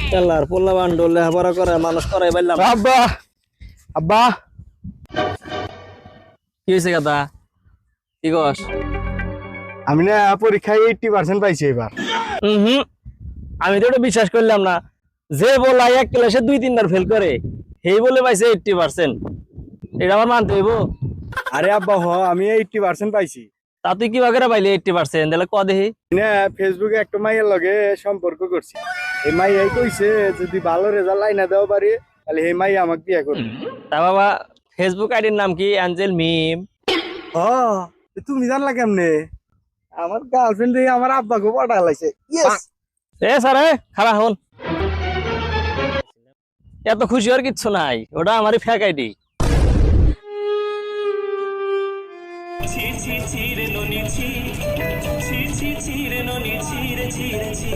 খেলার পোলা বান্ডল লেখাপড়া করে মানুষ করাই পারলাম। আব্বা আব্বা কি হয়েছে কথা? কি কস? আমি না পরীক্ষায় 80% পাইছি এবার। হুম, আমি তো ওটা বিশ্বাস করলাম না। যে বলাই এক ক্লাসে 2-3 বার ফেল করে সেই বলে পাইছে 80%। এটা আমার মানতে হইব? আরে আব্বা আমি 80% পাইছি। তা তুই কি বাগেরা পাইলি 80%? তাহলে ক দেখি। না ফেসবুকে একটা মাইয়ের লগে সম্পর্ক করছি। এই মাইয়াই কইছে যদি ভালো রেজাল্ট লাইনা দেওয়া পারি তাহলে এই মাইয়া আমাকে বিয়ে করবে। তা বাবা, ফেসবুক আইডির নাম কি? অ্যাঞ্জেল মিম। তুমি জানলা কেমনে? আমার গার্লফ্রেন্ড আমার আব্বাকে পটা লাইছে। ইয়েস। এ স্যার, খারাপ হন। এত খুশি হওয়ার কিচ্ছু নাই, ওটা আমারই ফেক আইডি। ছি ছি ছি রে ননি ছি, ছি ছি ছি রে ননি ছি রে ছি রে ছি।